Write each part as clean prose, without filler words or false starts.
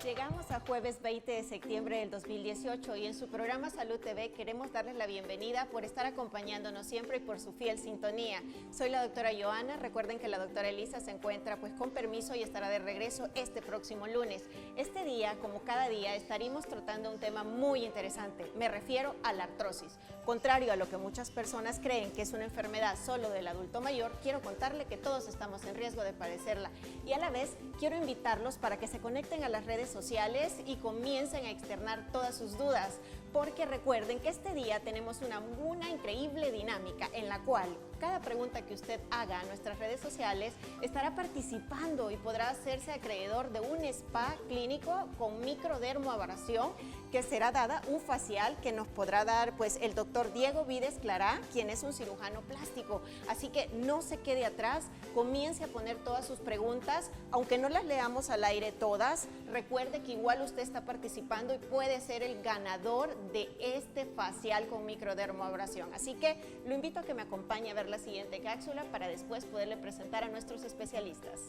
Llegamos a jueves 20 de septiembre del 2018 y en su programa Salud TV queremos darles la bienvenida por estar acompañándonos siempre y por su fiel sintonía. Soy la doctora Joana, recuerden que la doctora Elisa se encuentra pues con permiso y estará de regreso este próximo lunes. Este día, como cada día, estaremos tratando un tema muy interesante, me refiero a la artrosis. Contrario a lo que muchas personas creen que es una enfermedad solo del adulto mayor, quiero contarle que todos estamos en riesgo de padecerla y a la vez quiero invitarlos para que se conecten a las redes sociales y comiencen a externar todas sus dudas, porque recuerden que este día tenemos una increíble dinámica en la cual cada pregunta que usted haga a nuestras redes sociales estará participando y podrá hacerse acreedor de un spa clínico con microdermoabrasión que será dada, un facial que nos podrá dar pues el doctor Diego Vides Clará, quien es un cirujano plástico. Así que no se quede atrás, comience a poner todas sus preguntas, aunque no las leamos al aire todas, recuerde que igual usted está participando y puede ser el ganador de este facial con microdermoabrasión. Así que lo invito a que me acompañe a ver la siguiente cápsula para después poderle presentar a nuestros especialistas.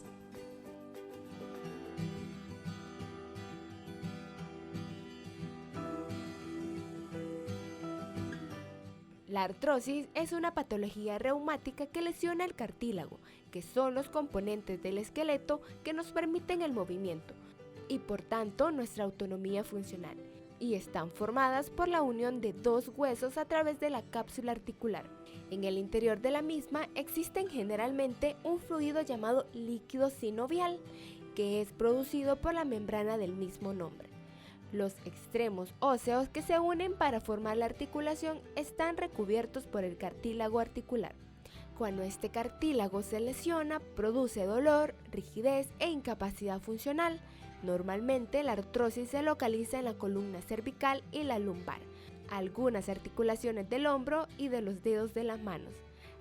La artrosis es una patología reumática que lesiona el cartílago, que son los componentes del esqueleto que nos permiten el movimiento y por tanto nuestra autonomía funcional, y están formadas por la unión de dos huesos a través de la cápsula articular. En el interior de la misma existen generalmente un fluido llamado líquido sinovial, que es producido por la membrana del mismo nombre. Los extremos óseos que se unen para formar la articulación están recubiertos por el cartílago articular. Cuando este cartílago se lesiona, produce dolor, rigidez e incapacidad funcional. Normalmente la artrosis se localiza en la columna cervical y la lumbar, algunas articulaciones del hombro y de los dedos de las manos,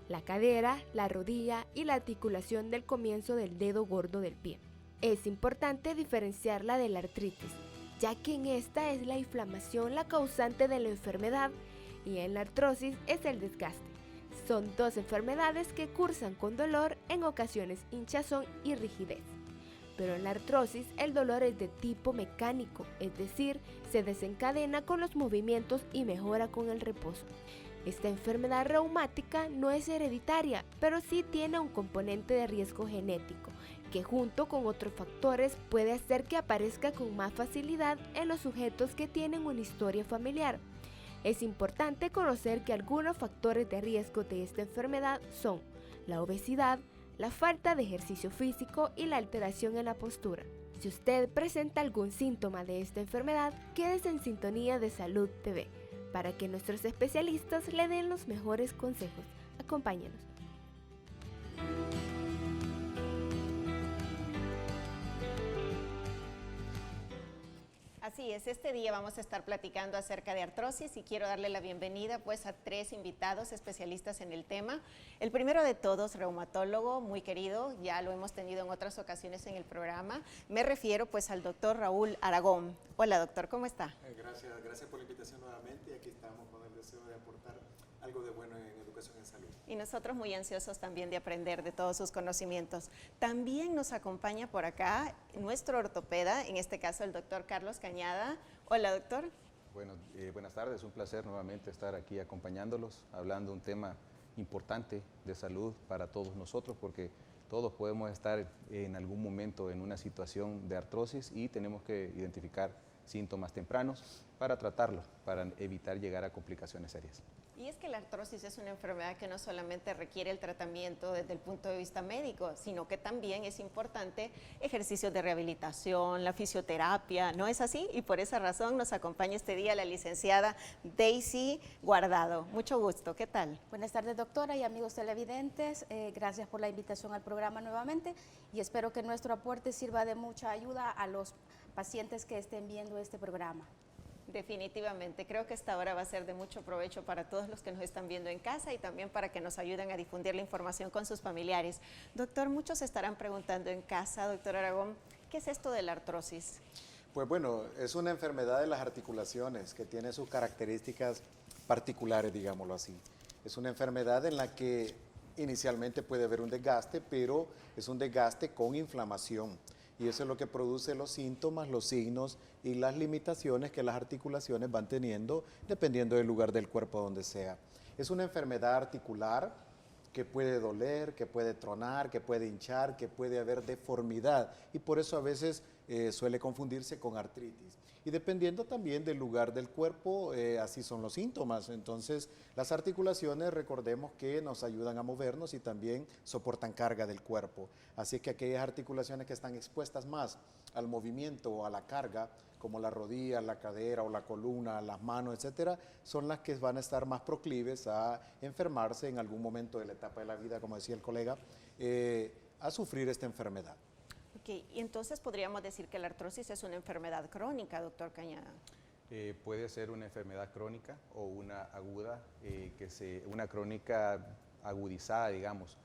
la cadera, la rodilla y la articulación del comienzo del dedo gordo del pie. Es importante diferenciarla de la artritis, ya que en esta es la inflamación la causante de la enfermedad y en la artrosis es el desgaste. Son dos enfermedades que cursan con dolor, en ocasiones hinchazón y rigidez. Pero en la artrosis el dolor es de tipo mecánico, es decir, se desencadena con los movimientos y mejora con el reposo. Esta enfermedad reumática no es hereditaria, pero sí tiene un componente de riesgo genético, que junto con otros factores puede hacer que aparezca con más facilidad en los sujetos que tienen una historia familiar. Es importante conocer que algunos factores de riesgo de esta enfermedad son la obesidad, la falta de ejercicio físico y la alteración en la postura. Si usted presenta algún síntoma de esta enfermedad, quédese en sintonía de Salud TV para que nuestros especialistas le den los mejores consejos. Acompáñenos. Así es, este día vamos a estar platicando acerca de artrosis y quiero darle la bienvenida pues a tres invitados especialistas en el tema. El primero de todos, reumatólogo muy querido, ya lo hemos tenido en otras ocasiones en el programa. Me refiero pues al doctor Raúl Aragón. Hola doctor, ¿cómo está? Gracias por la invitación nuevamente y aquí estamos con el deseo de aportar algo de bueno en educación en salud. Y nosotros muy ansiosos también de aprender de todos sus conocimientos. También nos acompaña por acá nuestro ortopeda, en este caso el doctor Carlos Cañada. Hola doctor. Bueno, buenas tardes, un placer nuevamente estar aquí acompañándolos, hablando de un tema importante de salud para todos nosotros, porque todos podemos estar en algún momento en una situación de artrosis y tenemos que identificar síntomas tempranos para tratarlo, para evitar llegar a complicaciones serias. Y es que la artrosis es una enfermedad que no solamente requiere el tratamiento desde el punto de vista médico, sino que también es importante ejercicios de rehabilitación, la fisioterapia, ¿no es así? Y por esa razón nos acompaña este día la licenciada Daisy Guardado. Mucho gusto, ¿qué tal? Buenas tardes doctora y amigos televidentes, gracias por la invitación al programa nuevamente y espero que nuestro aporte sirva de mucha ayuda a los pacientes que estén viendo este programa. Definitivamente, creo que esta hora va a ser de mucho provecho para todos los que nos están viendo en casa y también para que nos ayuden a difundir la información con sus familiares. Doctor, muchos estarán preguntando en casa, doctor Aragón, ¿qué es esto de la artrosis? Pues bueno, es una enfermedad de las articulaciones que tiene sus características particulares, digámoslo así. Es una enfermedad en la que inicialmente puede haber un desgaste, pero es un desgaste con inflamación. Y eso es lo que produce los síntomas, los signos y las limitaciones que las articulaciones van teniendo dependiendo del lugar del cuerpo donde sea. Es una enfermedad articular que puede doler, que puede tronar, que puede hinchar, que puede haber deformidad y por eso a veces suele confundirse con artritis. Y dependiendo también del lugar del cuerpo, así son los síntomas. Entonces, las articulaciones, recordemos que nos ayudan a movernos y también soportan carga del cuerpo. Así que aquellas articulaciones que están expuestas más al movimiento o a la carga, como la rodilla, la cadera o la columna, las manos, etcétera, son las que van a estar más proclives a enfermarse en algún momento de la etapa de la vida, como decía el colega, a sufrir esta enfermedad. Ok, y entonces podríamos decir que la artrosis es una enfermedad crónica, doctor Cañada. Puede ser una enfermedad crónica o una aguda, una crónica agudizada, digamos.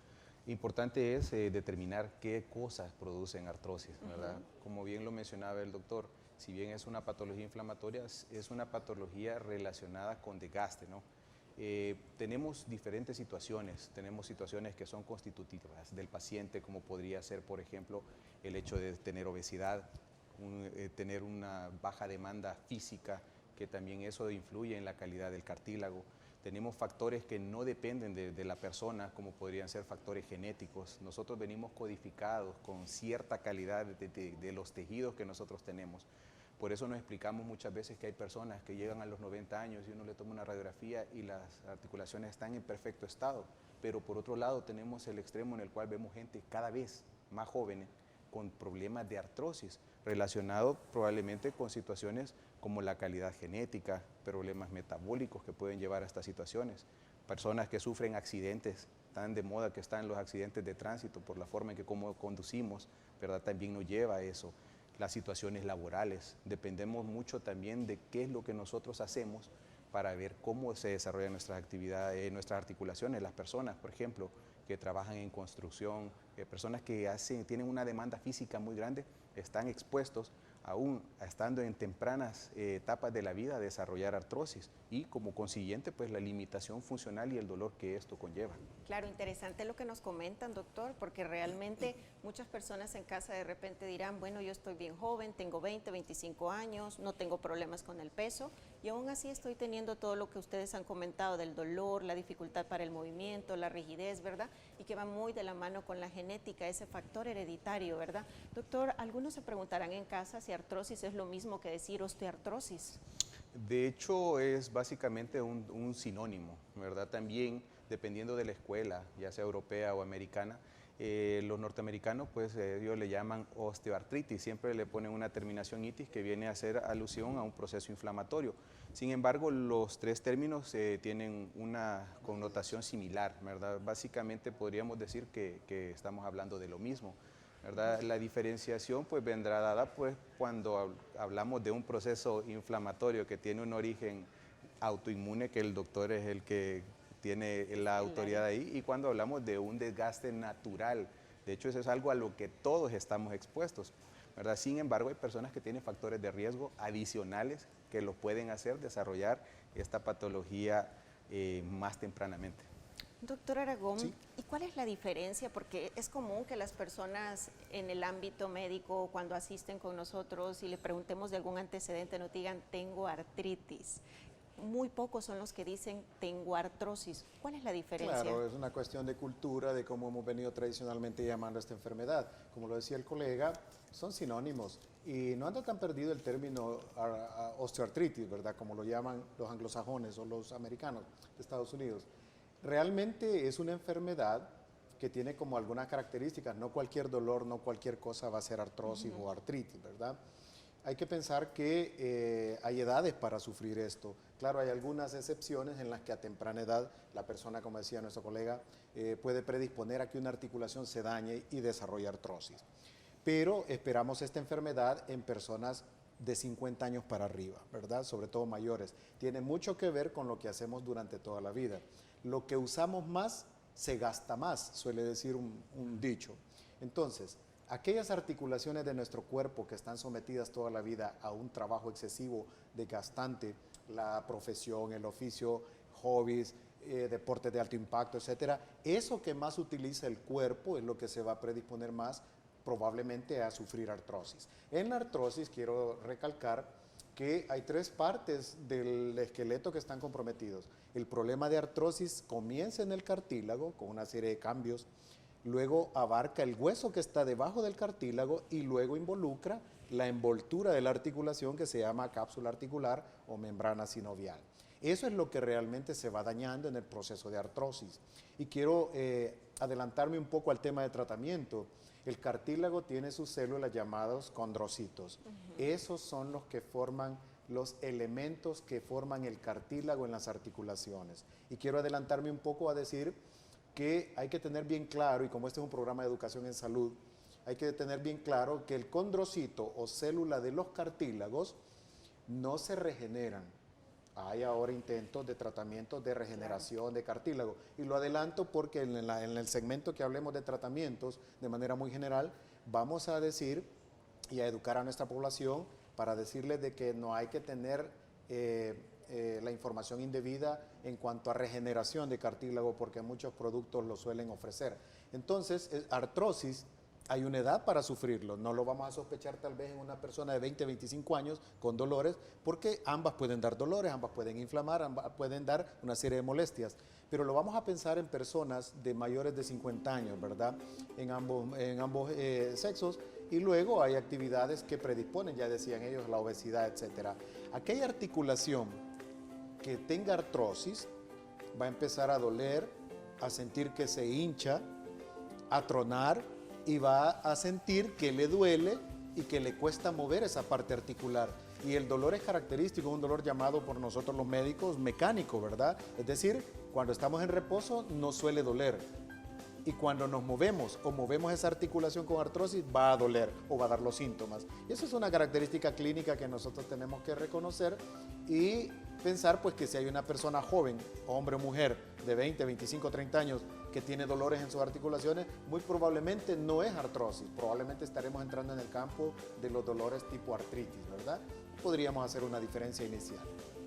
Importante es determinar qué cosas producen artrosis, ¿verdad? Como bien lo mencionaba el doctor, si bien es una patología inflamatoria, es una patología relacionada con desgaste, ¿no? Tenemos diferentes situaciones, tenemos situaciones que son constitutivas del paciente, como podría ser, por ejemplo, el hecho de tener obesidad, tener una baja demanda física, que también eso influye en la calidad del cartílago. Tenemos factores que no dependen de la persona, como podrían ser factores genéticos. Nosotros venimos codificados con cierta calidad de los tejidos que nosotros tenemos. Por eso nos explicamos muchas veces que hay personas que llegan a los 90 años y uno le toma una radiografía y las articulaciones están en perfecto estado. Pero por otro lado tenemos el extremo en el cual vemos gente cada vez más jóvenes con problemas de artrosis, relacionado probablemente con situaciones como la calidad genética, problemas metabólicos que pueden llevar a estas situaciones. Personas que sufren accidentes, tan de moda que están los accidentes de tránsito por la forma en que como conducimos, ¿verdad? También nos lleva a eso. Las situaciones laborales, dependemos mucho también de qué es lo que nosotros hacemos para ver cómo se desarrollan nuestras actividades, nuestras articulaciones. Las personas, por ejemplo, que trabajan en construcción, personas que tienen una demanda física muy grande, están expuestos aún estando en tempranas etapas de la vida a desarrollar artrosis y como consiguiente pues la limitación funcional y el dolor que esto conlleva. Claro, interesante lo que nos comentan, doctor, porque realmente muchas personas en casa de repente dirán, bueno, yo estoy bien joven, tengo 20, 25 años, no tengo problemas con el peso y aún así estoy teniendo todo lo que ustedes han comentado del dolor, la dificultad para el movimiento, la rigidez, ¿verdad? Y que va muy de la mano con la genética, ese factor hereditario, ¿verdad? Doctor, algunos se preguntarán en casa si artrosis es lo mismo que decir osteoartrosis. De hecho, es básicamente un sinónimo, ¿verdad? También, dependiendo de la escuela, ya sea europea o americana, los norteamericanos, pues ellos le llaman osteoartritis, siempre le ponen una terminación itis que viene a hacer alusión a un proceso inflamatorio. Sin embargo, los tres términos tienen una connotación similar, ¿verdad? Básicamente podríamos decir que estamos hablando de lo mismo, ¿verdad? La diferenciación pues vendrá dada pues cuando hablamos de un proceso inflamatorio que tiene un origen autoinmune, que el doctor es el que tiene la autoridad ahí, y cuando hablamos de un desgaste natural. De hecho, eso es algo a lo que todos estamos expuestos, ¿verdad? Sin embargo, hay personas que tienen factores de riesgo adicionales que los pueden hacer desarrollar esta patología más tempranamente. Doctor Aragón, ¿Sí? ¿Y cuál es la diferencia? Porque es común que las personas en el ámbito médico, cuando asisten con nosotros y le preguntemos de algún antecedente, nos digan, tengo artritis. Muy pocos son los que dicen, tengo artrosis. ¿Cuál es la diferencia? Claro, es una cuestión de cultura, de cómo hemos venido tradicionalmente llamando a esta enfermedad. Como lo decía el colega, son sinónimos y no anda tan perdido el término osteoartritis, ¿verdad? Como lo llaman los anglosajones o los americanos de Estados Unidos. Realmente es una enfermedad que tiene como algunas características. No cualquier dolor, no cualquier cosa va a ser artrosis o artritis, ¿verdad? Hay que pensar que hay edades para sufrir esto. Claro, hay algunas excepciones en las que a temprana edad la persona, como decía nuestro colega, puede predisponer a que una articulación se dañe y desarrolle artrosis. Pero esperamos esta enfermedad en personas de 50 años para arriba, ¿verdad? Sobre todo mayores. Tiene mucho que ver con lo que hacemos durante toda la vida. Lo que usamos más, se gasta más, suele decir un dicho. Entonces, aquellas articulaciones de nuestro cuerpo que están sometidas toda la vida a un trabajo excesivo, desgastante, la profesión, el oficio, hobbies, deportes de alto impacto, etcétera, eso que más utiliza el cuerpo es lo que se va a predisponer más probablemente a sufrir artrosis. En la artrosis quiero recalcar que hay 3 partes del esqueleto que están comprometidos. El problema de artrosis comienza en el cartílago con una serie de cambios, luego abarca el hueso que está debajo del cartílago y luego involucra la envoltura de la articulación que se llama cápsula articular o membrana sinovial. Eso es lo que realmente se va dañando en el proceso de artrosis. Y quiero adelantarme un poco al tema de tratamiento. El cartílago tiene sus células llamadas condrocitos. Esos son los que forman los elementos que forman el cartílago en las articulaciones. Y quiero adelantarme un poco a decir que hay que tener bien claro, y como este es un programa de educación en salud, hay que tener bien claro que el condrocito o célula de los cartílagos no se regeneran. Hay ahora intentos de tratamiento de regeneración de cartílago. Y lo adelanto porque en el segmento que hablemos de tratamientos, de manera muy general, vamos a decir y a educar a nuestra población para decirles de que no hay que tener la información indebida en cuanto a regeneración de cartílago, porque muchos productos lo suelen ofrecer. Entonces, artrosis, hay una edad para sufrirlo, no lo vamos a sospechar tal vez en una persona de 20, 25 años con dolores, porque ambas pueden dar dolores, ambas pueden inflamar, ambas pueden dar una serie de molestias, pero lo vamos a pensar en personas de mayores de 50 años, ¿verdad? En ambos sexos, y luego hay actividades que predisponen, ya decían ellos, la obesidad, etcétera. Aquella articulación que tenga artrosis va a empezar a doler, a sentir que se hincha, a tronar, y va a sentir que le duele y que le cuesta mover esa parte articular. Y el dolor es característico, un dolor llamado por nosotros los médicos mecánico, ¿verdad? Es decir, cuando estamos en reposo no suele doler. Y cuando nos movemos o movemos esa articulación con artrosis, va a doler o va a dar los síntomas. Y eso es una característica clínica que nosotros tenemos que reconocer y pensar pues que si hay una persona joven, hombre o mujer, de 20, 25, 30 años, que tiene dolores en sus articulaciones, muy probablemente no es artrosis, probablemente estaremos entrando en el campo de los dolores tipo artritis, ¿verdad? Podríamos hacer una diferencia inicial.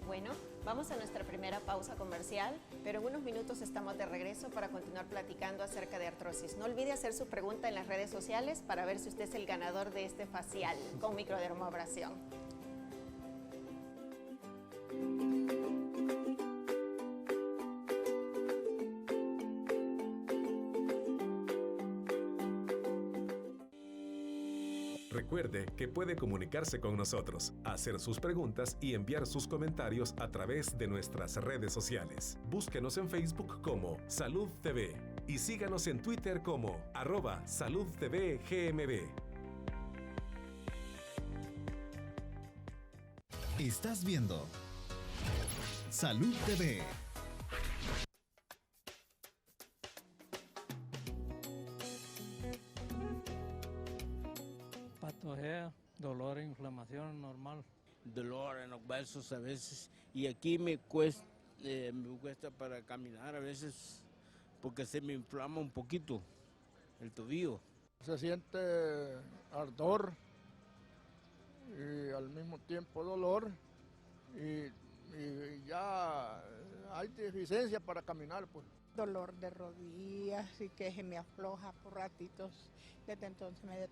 Bueno, vamos a nuestra primera pausa comercial, pero en unos minutos estamos de regreso para continuar platicando acerca de artrosis. No olvide hacer su pregunta en las redes sociales para ver si usted es el ganador de este facial con microdermoabrasión. Recuerde que puede comunicarse con nosotros, hacer sus preguntas y enviar sus comentarios a través de nuestras redes sociales. Búsquenos en Facebook como Salud TV y síganos en Twitter como @SaludTVGMB. Estás viendo Salud TV. Patología, dolor, inflamación normal. Dolor en los huesos a veces y aquí me cuesta para caminar a veces porque se me inflama un poquito el tobillo. Se siente ardor y al mismo tiempo dolor y ya hay deficiencia para caminar pues. Dolor de rodillas y que se me afloja por ratitos. Desde entonces me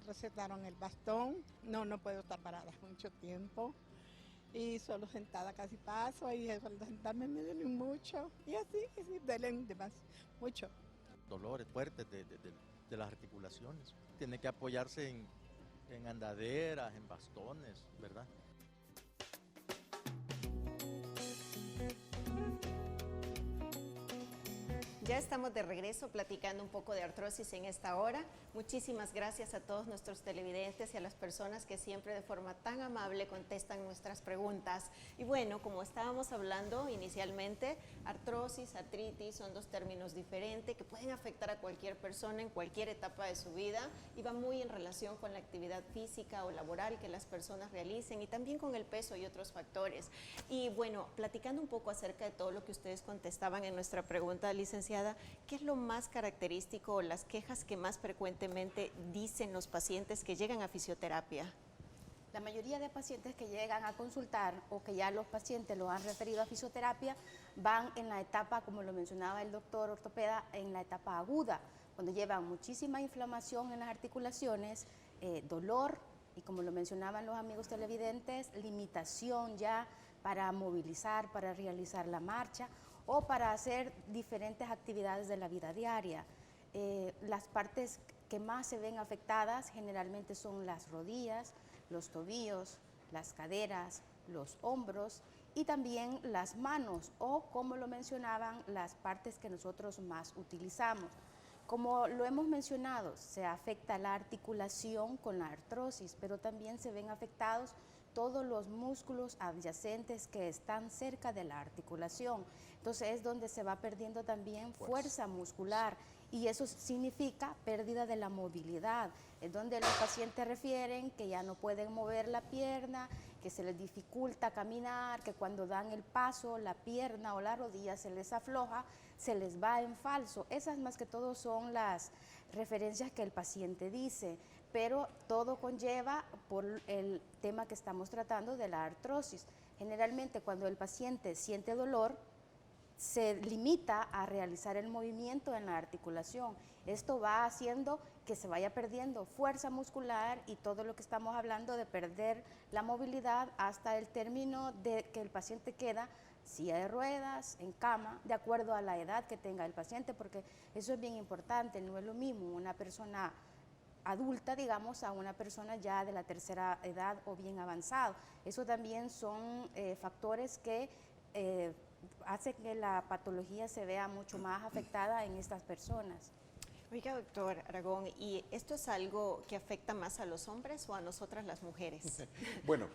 recetaron el bastón. No puedo estar parada mucho tiempo y solo sentada casi paso y al sentarme me duelen mucho y así duelen demás mucho. Dolores fuertes de las articulaciones. Tiene que apoyarse en andaderas, en bastones, ¿verdad? Ya estamos de regreso platicando un poco de artrosis en esta hora. Muchísimas gracias a todos nuestros televidentes y a las personas que siempre de forma tan amable contestan nuestras preguntas. Y bueno, como estábamos hablando inicialmente, artrosis, artritis son dos términos diferentes que pueden afectar a cualquier persona en cualquier etapa de su vida y va muy en relación con la actividad física o laboral que las personas realicen y también con el peso y otros factores. Y bueno, platicando un poco acerca de todo lo que ustedes contestaban en nuestra pregunta, licenciada, licenciada, ¿qué es lo más característico o las quejas que más frecuentemente dicen los pacientes que llegan a fisioterapia? La mayoría de pacientes que llegan a consultar o que ya los pacientes los han referido a fisioterapia van en la etapa, como lo mencionaba el doctor ortopeda, en la etapa aguda, cuando llevan muchísima inflamación en las articulaciones, dolor y, como lo mencionaban los amigos televidentes, limitación ya para movilizar, para realizar la marcha o para hacer diferentes actividades de la vida diaria. Las partes que más se ven afectadas generalmente son las rodillas, los tobillos, las caderas, los hombros y también las manos o, como lo mencionaban, las partes que nosotros más utilizamos. Como lo hemos mencionado, se afecta la articulación con la artrosis, pero también se ven afectados todos los músculos adyacentes que están cerca de la articulación. Entonces es donde se va perdiendo también fuerza muscular y eso significa pérdida de la movilidad. Es donde los pacientes refieren que ya no pueden mover la pierna, que se les dificulta caminar, que cuando dan el paso la pierna o la rodilla se les afloja, se les va en falso. Esas más que todo son las referencias que el paciente dice, pero todo conlleva por el tema que estamos tratando de la artrosis. Generalmente cuando el paciente siente dolor, se limita a realizar el movimiento en la articulación. Esto va haciendo que se vaya perdiendo fuerza muscular y todo lo que estamos hablando de perder la movilidad hasta el término de que el paciente queda silla de ruedas, en cama, de acuerdo a la edad que tenga el paciente, porque eso es bien importante, no es lo mismo una persona adulta, digamos, a una persona ya de la tercera edad o bien avanzado. Eso también son factores que hace que la patología se vea mucho más afectada en estas personas. Oiga, doctor Aragón, ¿y esto es algo que afecta más a los hombres o a nosotras las mujeres? Bueno,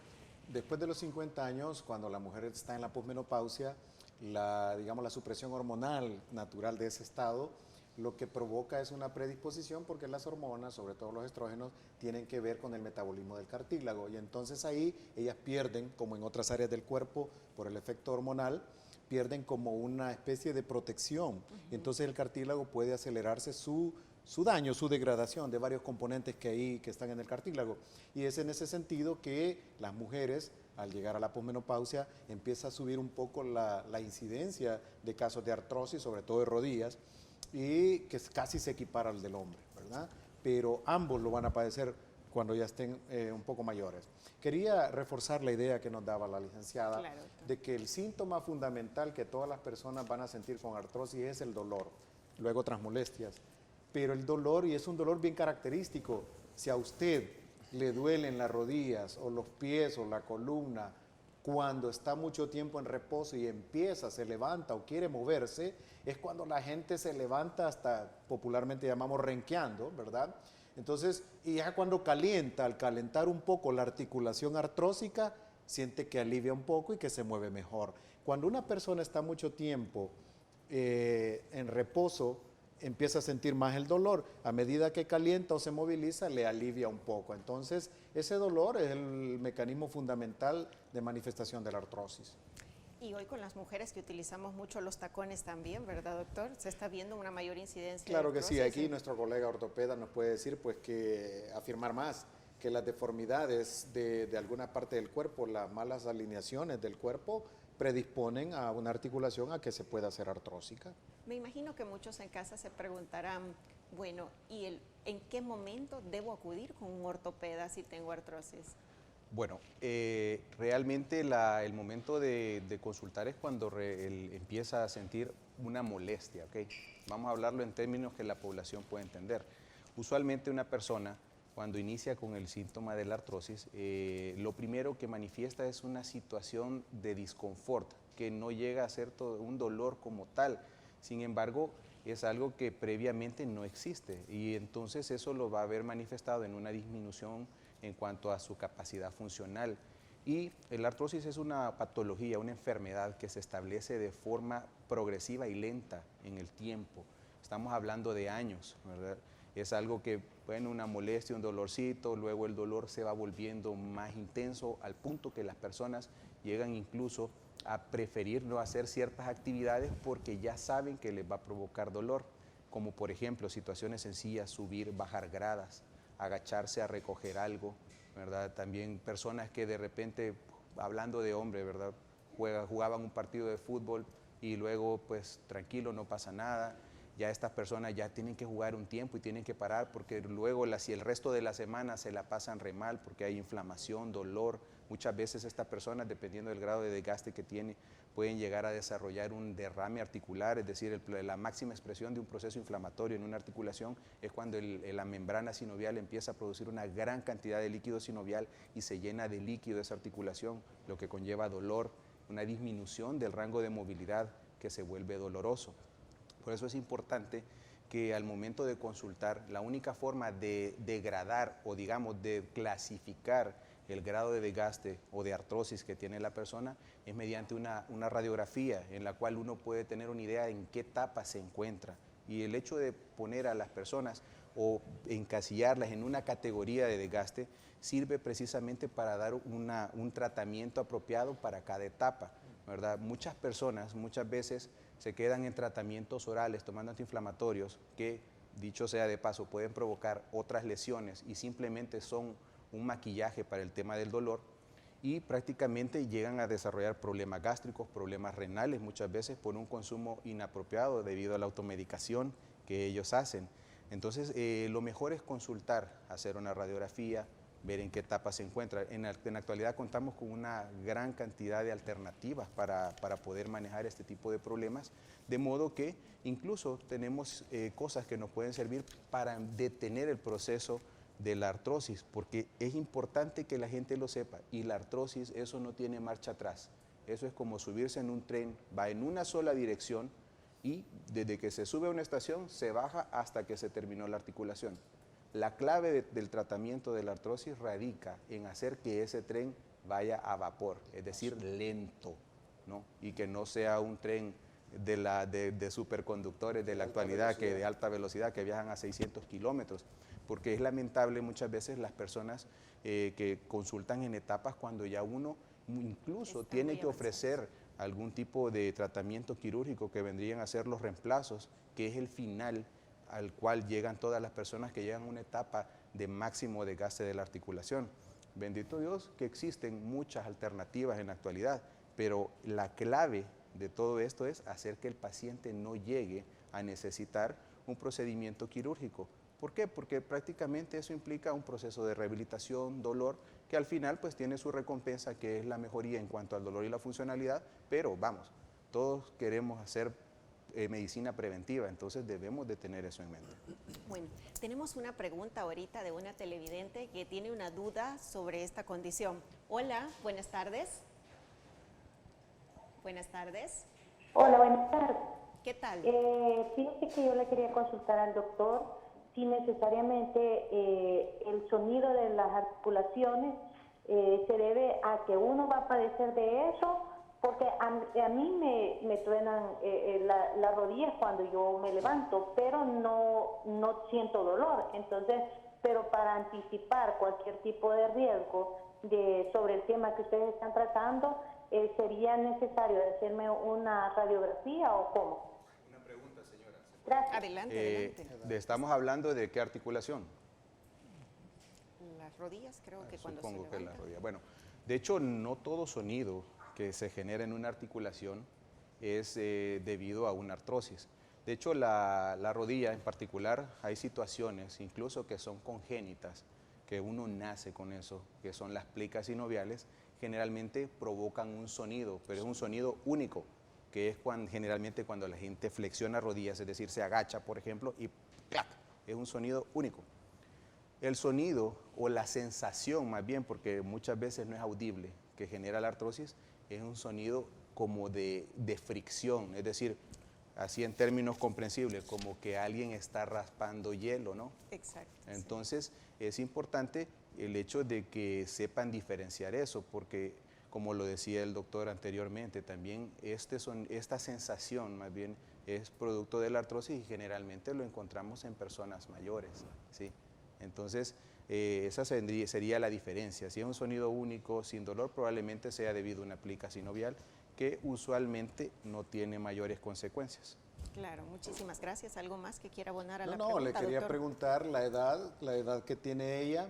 después de los 50 años, cuando la mujer está en la posmenopausia, la supresión hormonal natural de ese estado, lo que provoca es una predisposición porque las hormonas, sobre todo los estrógenos, tienen que ver con el metabolismo del cartílago y entonces ahí ellas pierden, como en otras áreas del cuerpo, por el efecto hormonal, pierden como una especie de protección. Entonces el cartílago puede acelerarse su daño, su degradación de varios componentes que están en el cartílago. Y es en ese sentido que las mujeres, al llegar a la posmenopausia, empieza a subir un poco la incidencia de casos de artrosis, sobre todo de rodillas, y que casi se equipara al del hombre, ¿verdad? Pero ambos lo van a padecer cuando ya estén un poco mayores. Quería reforzar la idea que nos daba la licenciada, claro, de que el síntoma fundamental que todas las personas van a sentir con artrosis es el dolor, luego otras molestias, pero el dolor, y es un dolor bien característico, si a usted le duelen las rodillas o los pies o la columna, cuando está mucho tiempo en reposo y empieza, se levanta o quiere moverse, es cuando la gente se levanta hasta popularmente llamamos renqueando, ¿verdad? Entonces, y ya cuando calienta, al calentar un poco la articulación artrósica, siente que alivia un poco y que se mueve mejor. Cuando una persona está mucho tiempo en reposo, empieza a sentir más el dolor. A medida que calienta o se moviliza, le alivia un poco. Entonces, ese dolor es el mecanismo fundamental de manifestación de la artrosis. Y hoy con las mujeres que utilizamos mucho los tacones también, ¿verdad, doctor? Se está viendo una mayor incidencia. Claro que sí, aquí nuestro colega ortopeda nos puede decir, pues, que afirmar más que las deformidades de alguna parte del cuerpo, las malas alineaciones del cuerpo, predisponen a una articulación a que se pueda hacer artrósica. Me imagino que muchos en casa se preguntarán, bueno, ¿y en qué momento debo acudir con un ortopeda si tengo artrosis? Bueno, realmente el momento de consultar es cuando empieza a sentir una molestia, ¿ok? Vamos a hablarlo en términos que la población puede entender. Usualmente una persona, cuando inicia con el síntoma de la artrosis, lo primero que manifiesta es una situación de disconfort, que no llega a ser un dolor como tal. Sin embargo, es algo que previamente no existe y entonces eso lo va a ver manifestado en una disminución en cuanto a su capacidad funcional. Y la artrosis es una patología, una enfermedad que se establece de forma progresiva y lenta en el tiempo. Estamos hablando de años, ¿verdad? es algo que, bueno, una molestia, un dolorcito, luego el dolor se va volviendo más intenso al punto que las personas llegan incluso a preferir no hacer ciertas actividades porque ya saben que les va a provocar dolor, como por ejemplo situaciones sencillas, subir, bajar gradas, agacharse a recoger algo, ¿verdad? También personas que de repente, hablando de hombre, ¿verdad? Jugaban un partido de fútbol y luego pues tranquilo, no pasa nada. Ya estas personas ya tienen que jugar un tiempo y tienen que parar porque luego si el resto de la semana se la pasan re mal porque hay inflamación, dolor. Muchas veces estas personas, dependiendo del grado de desgaste que tiene, pueden llegar a desarrollar un derrame articular, es decir, la máxima expresión de un proceso inflamatorio en una articulación es cuando la membrana sinovial empieza a producir una gran cantidad de líquido sinovial y se llena de líquido esa articulación, lo que conlleva dolor, una disminución del rango de movilidad que se vuelve doloroso. Por eso es importante que al momento de consultar, la única forma de degradar o digamos de clasificar el grado de desgaste o de artrosis que tiene la persona es mediante una radiografía en la cual uno puede tener una idea en qué etapa se encuentra. Y el hecho de poner a las personas o encasillarlas en una categoría de desgaste sirve precisamente para dar un tratamiento apropiado para cada etapa, ¿verdad? Muchas personas, muchas veces, se quedan en tratamientos orales tomando antiinflamatorios que, dicho sea de paso, pueden provocar otras lesiones y simplemente son un maquillaje para el tema del dolor y prácticamente llegan a desarrollar problemas gástricos, problemas renales muchas veces por un consumo inapropiado debido a la automedicación que ellos hacen. Entonces, lo mejor es consultar, hacer una radiografía, ver en qué etapa se encuentra. En la actualidad contamos con una gran cantidad de alternativas para poder manejar este tipo de problemas, de modo que incluso tenemos cosas que nos pueden servir para detener el proceso de la artrosis, porque es importante que la gente lo sepa, y la artrosis, eso no tiene marcha atrás. Eso es como subirse en un tren, va en una sola dirección y desde que se sube a una estación se baja hasta que se terminó la articulación. La clave del tratamiento de la artrosis radica en hacer que ese tren vaya a vapor, es decir, lento, ¿no? Y que no sea un tren de superconductores de la actualidad, que de alta velocidad, que viajan a 600 kilómetros, porque es lamentable muchas veces las personas que consultan en etapas cuando ya uno incluso tiene que ofrecer algún tipo de tratamiento quirúrgico que vendrían a ser los reemplazos, que es el final al cual llegan todas las personas que llegan a una etapa de máximo desgaste de la articulación. Bendito Dios que existen muchas alternativas en la actualidad, pero la clave de todo esto es hacer que el paciente no llegue a necesitar un procedimiento quirúrgico. ¿Por qué? Porque prácticamente eso implica un proceso de rehabilitación, dolor, que al final pues tiene su recompensa, que es la mejoría en cuanto al dolor y la funcionalidad, pero vamos, todos queremos hacer medicina preventiva, entonces debemos de tener eso en mente. Bueno, tenemos una pregunta ahorita de una televidente que tiene una duda sobre esta condición. Hola, buenas tardes. Buenas tardes. Hola, buenas tardes. ¿Qué tal? Fíjate que yo le quería consultar al doctor si necesariamente el sonido de las articulaciones se debe a que uno va a padecer de eso, porque a mí me truenan las rodillas cuando yo me levanto, pero no siento dolor. Entonces, pero para anticipar cualquier tipo de riesgo sobre el tema que ustedes están tratando, ¿sería necesario hacerme una radiografía o cómo? Una pregunta, señora. Gracias. Adelante. ¿Estamos hablando de qué articulación? Las rodillas, creo que cuando Supongo se que levanta. la rodilla. Bueno, de hecho, no todo sonido que se genera en una articulación es debido a una artrosis. De hecho, la rodilla en particular, hay situaciones incluso que son congénitas, que uno nace con eso, que son las plicas sinoviales, generalmente provocan un sonido, pero es un sonido único, que es generalmente cuando la gente flexiona rodillas, es decir, se agacha, por ejemplo, y ¡clac! Es un sonido único. El sonido o la sensación, más bien, porque muchas veces no es audible, que genera la artrosis, es un sonido como de fricción, es decir, así en términos comprensibles, como que alguien está raspando hielo, ¿no? Exacto. Entonces, es importante el hecho de que sepan diferenciar eso, porque, como lo decía el doctor anteriormente, también esta sensación, más bien, es producto de la artrosis y generalmente lo encontramos en personas mayores, ¿sí? Entonces, esa sería la diferencia. Si es un sonido único, sin dolor, probablemente sea debido a una plica sinovial que usualmente no tiene mayores consecuencias. Claro, muchísimas gracias. ¿Algo más que quiera abonar a la No, pregunta, le quería doctor? preguntar la edad que tiene ella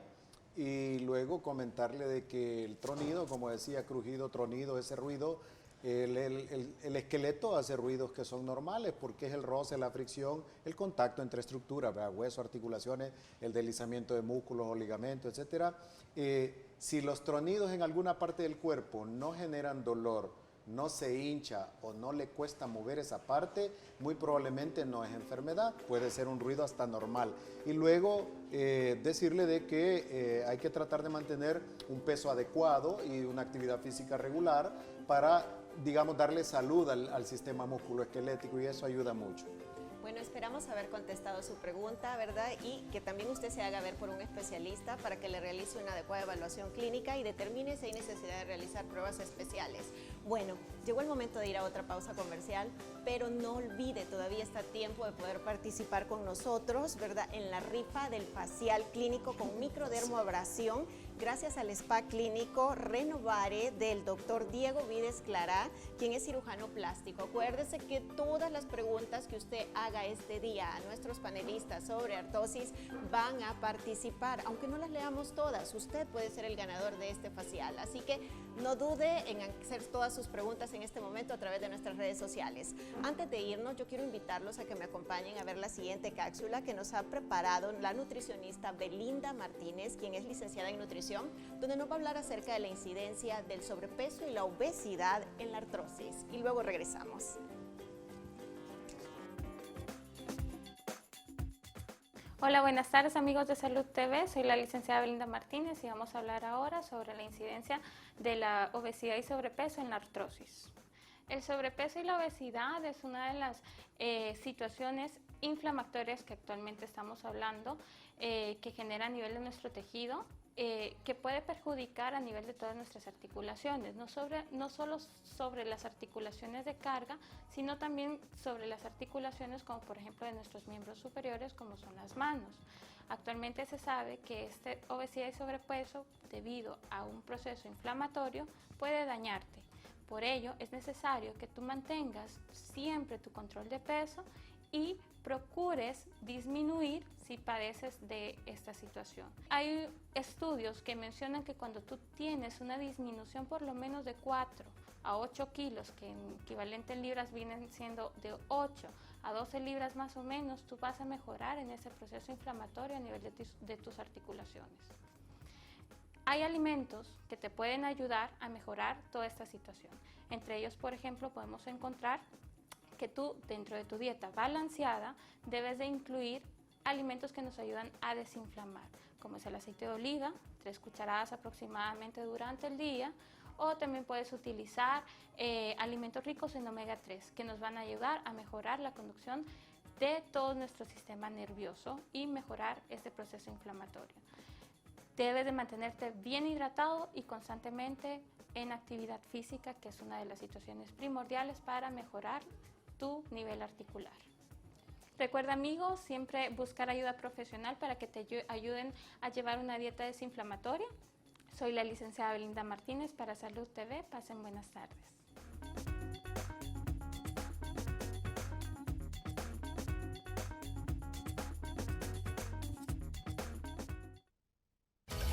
y luego comentarle de que el tronido, como decía, crujido, tronido, ese ruido, el esqueleto hace ruidos que son normales porque es el roce, la fricción, el contacto entre estructuras, hueso, articulaciones, el deslizamiento de músculos o ligamentos, etcétera. Si los tronidos en alguna parte del cuerpo no generan dolor, no se hincha o no le cuesta mover esa parte, muy probablemente no es enfermedad, puede ser un ruido hasta normal. Y luego decirle de que hay que tratar de mantener un peso adecuado y una actividad física regular para, digamos, darle salud al sistema musculoesquelético y eso ayuda mucho. Bueno, esperamos haber contestado su pregunta, ¿verdad? Y que también usted se haga ver por un especialista para que le realice una adecuada evaluación clínica y determine si hay necesidad de realizar pruebas especiales. Bueno, llegó el momento de ir a otra pausa comercial, pero no olvide, todavía está a tiempo de poder participar con nosotros, ¿verdad? En la rifa del facial clínico con microdermoabrasión, gracias al spa clínico Renovare del doctor Diego Vides Clará, quien es cirujano plástico. Acuérdese que todas las preguntas que usted haga este día a nuestros panelistas sobre artrosis van a participar, aunque no las leamos todas, usted puede ser el ganador de este facial, así que no dude en hacer todas sus preguntas en este momento a través de nuestras redes sociales. Antes de irnos, yo quiero invitarlos a que me acompañen a ver la siguiente cápsula que nos ha preparado la nutricionista Belinda Martínez, quien es licenciada en nutrición, donde nos va a hablar acerca de la incidencia del sobrepeso y la obesidad en la artrosis. Y luego regresamos. Hola, buenas tardes amigos de Salud TV, soy la licenciada Belinda Martínez y vamos a hablar ahora sobre la incidencia de la obesidad y sobrepeso en la artrosis. El sobrepeso y la obesidad es una de las situaciones inflamatorias que actualmente estamos hablando, que genera a nivel de nuestro tejido, que puede perjudicar a nivel de todas nuestras articulaciones, no solo sobre las articulaciones de carga, sino también sobre las articulaciones como por ejemplo de nuestros miembros superiores como son las manos. Actualmente se sabe que esta obesidad y sobrepeso, debido a un proceso inflamatorio, puede dañarte. Por ello es necesario que tú mantengas siempre tu control de peso y procures disminuir si padeces de esta situación. Hay estudios que mencionan que cuando tú tienes una disminución por lo menos de 4 a 8 kilos, que en equivalente en libras vienen siendo de 8 a 12 libras más o menos, tú vas a mejorar en ese proceso inflamatorio a nivel de tus articulaciones. Hay alimentos que te pueden ayudar a mejorar toda esta situación. Entre ellos, por ejemplo, podemos encontrar que tú, dentro de tu dieta balanceada, debes de incluir alimentos que nos ayudan a desinflamar, como es el aceite de oliva, 3 cucharadas aproximadamente durante el día, o también puedes utilizar alimentos ricos en omega 3, que nos van a ayudar a mejorar la conducción de todo nuestro sistema nervioso y mejorar este proceso inflamatorio. Debes de mantenerte bien hidratado y constantemente en actividad física, que es una de las situaciones primordiales para mejorar tu nivel articular. Recuerda, amigos, siempre buscar ayuda profesional para que te ayuden a llevar una dieta desinflamatoria. Soy la licenciada Belinda Martínez para Salud TV. Pasen buenas tardes.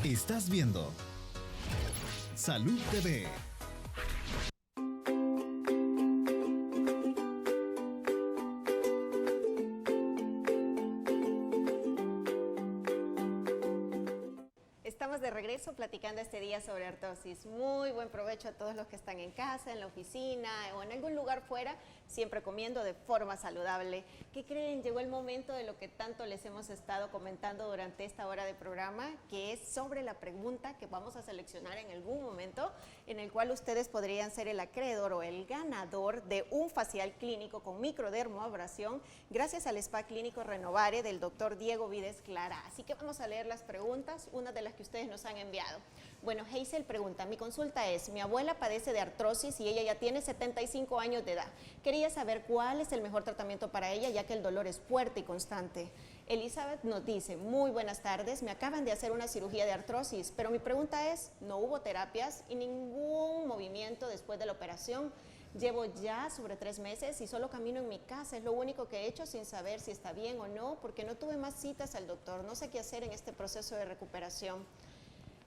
Estás viendo Salud TV. Estamos de regreso platicando este día sobre artrosis. Muy buen provecho a todos los que están en casa, en la oficina o en algún lugar fuera, siempre comiendo de forma saludable. ¿Qué creen? Llegó el momento de lo que tanto les hemos estado comentando durante esta hora de programa, que es sobre la pregunta que vamos a seleccionar en algún momento, en el cual ustedes podrían ser el acreedor o el ganador de un facial clínico con microdermoabrasión gracias al spa clínico Renovare del doctor Diego Vides Clará. Así que vamos a leer las preguntas, una de las que ustedes nos han enviado. Bueno, Hazel pregunta, mi consulta es, mi abuela padece de artrosis y ella ya tiene 75 años de edad. Quería saber cuál es el mejor tratamiento para ella, ya que el dolor es fuerte y constante. Elizabeth nos dice, muy buenas tardes, me acaban de hacer una cirugía de artrosis, pero mi pregunta es, no hubo terapias y ningún movimiento después de la operación. Llevo ya sobre 3 meses y solo camino en mi casa, es lo único que he hecho sin saber si está bien o no, porque no tuve más citas al doctor, no sé qué hacer en este proceso de recuperación.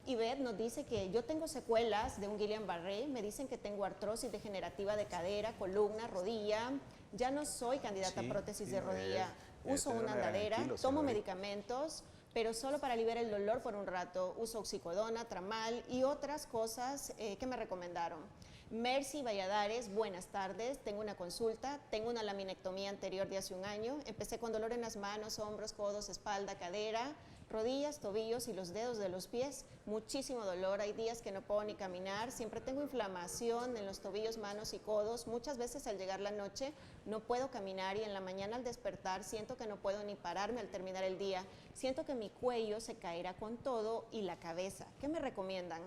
Ivette nos dice que yo tengo secuelas de un Guillain-Barré, me dicen que tengo artrosis degenerativa de cadera, columna, rodilla, ya no soy candidata a prótesis de rodilla, uso una andadera, tomo medicamentos, pero solo para aliviar el dolor por un rato, uso oxicodona, tramal y otras cosas que me recomendaron. Mercy Valladares, buenas tardes, tengo una consulta, tengo una laminectomía anterior de hace un año, empecé con dolor en las manos, hombros, codos, espalda, cadera, rodillas, tobillos y los dedos de los pies, muchísimo dolor, hay días que no puedo ni caminar, siempre tengo inflamación en los tobillos, manos y codos, muchas veces al llegar la noche no puedo caminar y en la mañana al despertar siento que no puedo ni pararme al terminar el día, siento que mi cuello se caerá con todo y la cabeza. ¿Qué me recomiendan?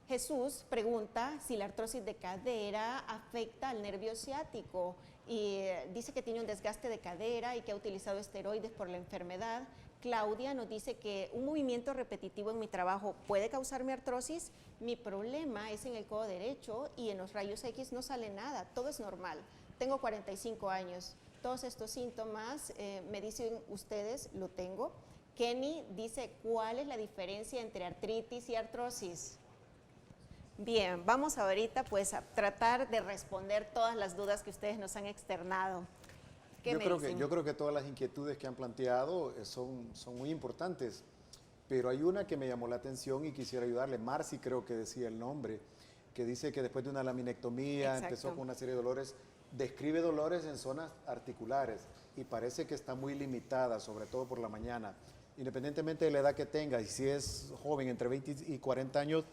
Jesús pregunta si la artrosis de cadera afecta al nervio ciático y dice que tiene un desgaste de cadera y que ha utilizado esteroides por la enfermedad. Claudia nos dice que un movimiento repetitivo en mi trabajo puede causarme artrosis. Mi problema es en el codo derecho y en los rayos X no sale nada, todo es normal. Tengo 45 años. Todos estos síntomas, me dicen ustedes, lo tengo. Kenny dice, ¿cuál es la diferencia entre artritis y artrosis? Bien, vamos ahorita pues a tratar de responder todas las dudas que ustedes nos han externado. Yo creo que todas las inquietudes que han planteado son muy importantes, pero hay una que me llamó la atención y quisiera ayudarle. Marcy creo que decía el nombre, que dice que después de una laminectomía empezó con una serie de dolores, describe dolores en zonas articulares y parece que está muy limitada, sobre todo por la mañana. Independientemente de la edad que tenga, y si es joven, entre 20 y 40 años,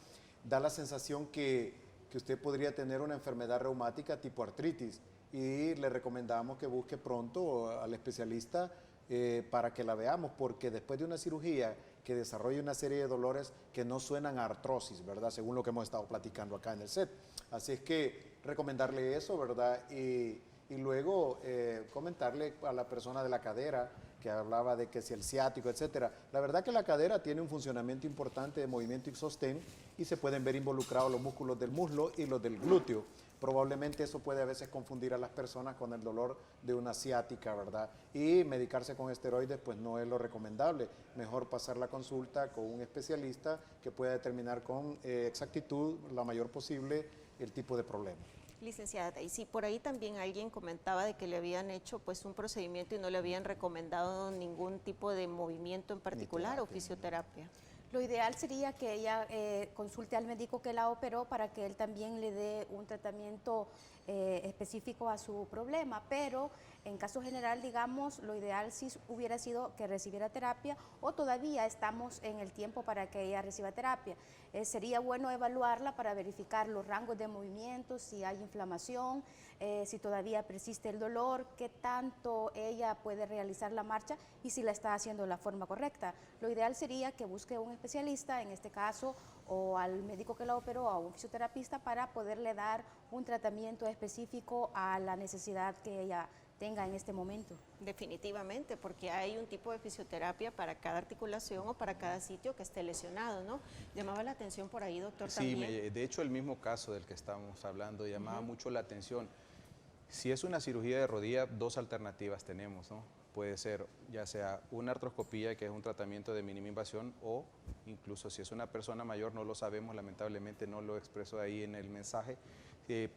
da la sensación que usted podría tener una enfermedad reumática tipo artritis y le recomendamos que busque pronto al especialista para que la veamos, porque después de una cirugía que desarrolla una serie de dolores que no suenan a artrosis, ¿verdad? Según lo que hemos estado platicando acá en el set. Así es que recomendarle eso, ¿verdad? Y luego comentarle a la persona de la cadera, que hablaba de que si el ciático, etcétera. La verdad que la cadera tiene un funcionamiento importante de movimiento y sostén y se pueden ver involucrados los músculos del muslo y los del glúteo. Probablemente eso puede a veces confundir a las personas con el dolor de una ciática, ¿verdad? Y medicarse con esteroides pues no es lo recomendable. Mejor pasar la consulta con un especialista que pueda determinar con exactitud la mayor posible el tipo de problema. Licenciada, y sí, por ahí también alguien comentaba de que le habían hecho pues un procedimiento y no le habían recomendado ningún tipo de movimiento en particular o fisioterapia. Lo ideal sería que ella consulte al médico que la operó para que él también le dé un tratamiento específico a su problema, pero en caso general, digamos, lo ideal sí hubiera sido que recibiera terapia o todavía estamos en el tiempo para que ella reciba terapia. Sería bueno evaluarla para verificar los rangos de movimiento, si hay inflamación, si todavía persiste el dolor, qué tanto ella puede realizar la marcha y si la está haciendo de la forma correcta. Lo ideal sería que busque un especialista, en este caso, o al médico que la operó o a un fisioterapista para poderle dar un tratamiento específico a la necesidad que ella tenga en este momento. Definitivamente, porque hay un tipo de fisioterapia para cada articulación o para cada sitio que esté lesionado, ¿no? Llamaba la atención por ahí, doctor, sí, también. De hecho, el mismo caso del que estamos hablando llamaba mucho la atención. Si es una cirugía de rodilla, dos alternativas tenemos, ¿no? Puede ser ya sea una artroscopía, que es un tratamiento de mínima invasión, o incluso si es una persona mayor, no lo sabemos, lamentablemente no lo expreso ahí en el mensaje,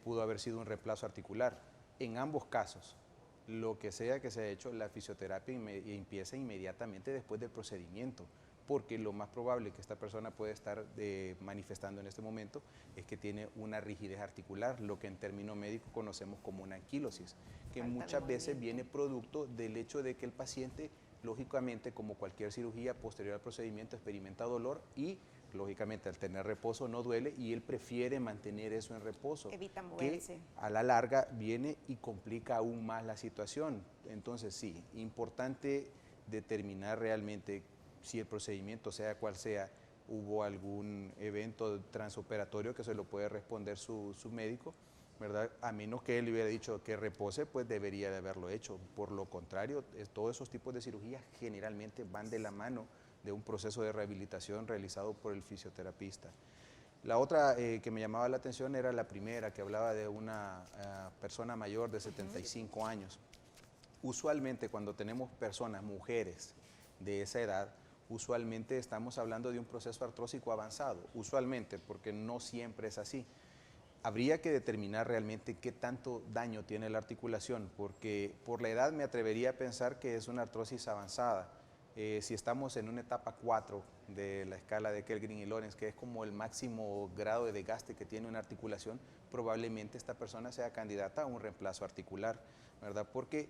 pudo haber sido un reemplazo articular. En ambos casos, lo que sea que se ha hecho, la fisioterapia empieza inmediatamente después del procedimiento, porque lo más probable que esta persona puede estar manifestando en este momento es que tiene una rigidez articular, lo que en término médico conocemos como una anquilosis, que muchas veces viene producto del hecho de que el paciente, lógicamente, como cualquier cirugía posterior al procedimiento, experimenta dolor y lógicamente al tener reposo no duele y él prefiere mantener eso en reposo. Evita moverse. Que a la larga viene y complica aún más la situación. Entonces sí, importante determinar realmente si el procedimiento, sea cual sea, hubo algún evento transoperatorio que se lo puede responder su médico, ¿verdad? A menos que él le hubiera dicho que repose, pues debería de haberlo hecho. Por lo contrario, todos esos tipos de cirugías generalmente van de la mano de un proceso de rehabilitación realizado por el fisioterapista. La otra que me llamaba la atención era la primera, que hablaba de una persona mayor de 75 años. Usualmente cuando tenemos personas, mujeres de esa edad, usualmente estamos hablando de un proceso artrósico avanzado, usualmente, porque no siempre es así. Habría que determinar realmente qué tanto daño tiene la articulación, porque por la edad me atrevería a pensar que es una artrosis avanzada. Si estamos en una etapa 4 de la escala de Kellgren y Lorentz, que es como el máximo grado de desgaste que tiene una articulación, probablemente esta persona sea candidata a un reemplazo articular, ¿verdad? Porque,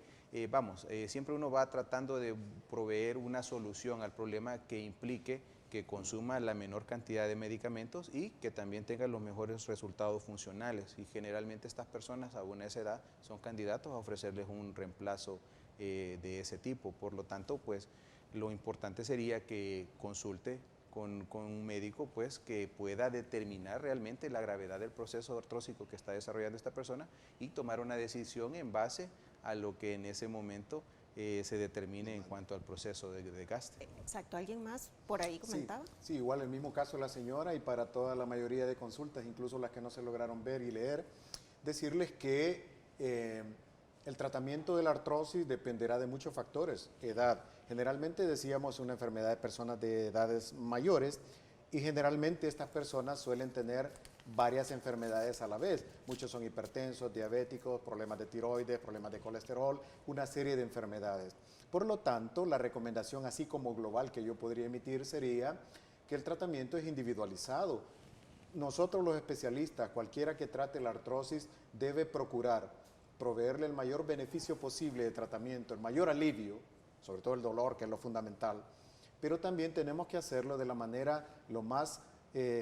siempre uno va tratando de proveer una solución al problema que implique que consuma la menor cantidad de medicamentos y que también tenga los mejores resultados funcionales. Y generalmente estas personas, aún a esa edad, son candidatos a ofrecerles un reemplazo de ese tipo. Por lo tanto, pues, lo importante sería que consulte con un médico, pues, que pueda determinar realmente la gravedad del proceso artrósico que está desarrollando esta persona y tomar una decisión en base a lo que en ese momento se determine en cuanto al proceso de desgaste. Exacto. ¿Alguien más por ahí comentaba? Sí, igual el mismo caso de la señora, y para toda la mayoría de consultas, incluso las que no se lograron ver y leer, decirles que el tratamiento de la artrosis dependerá de muchos factores. Edad, generalmente decíamos una enfermedad de personas de edades mayores, y generalmente estas personas suelen tener varias enfermedades a la vez. Muchos son hipertensos, diabéticos, problemas de tiroides, problemas de colesterol, una serie de enfermedades. Por lo tanto, la recomendación así como global que yo podría emitir sería que el tratamiento es individualizado. Nosotros los especialistas, cualquiera que trate la artrosis, debe procurar proveerle el mayor beneficio posible de tratamiento, el mayor alivio, sobre todo el dolor, que es lo fundamental, pero también tenemos que hacerlo de la manera lo más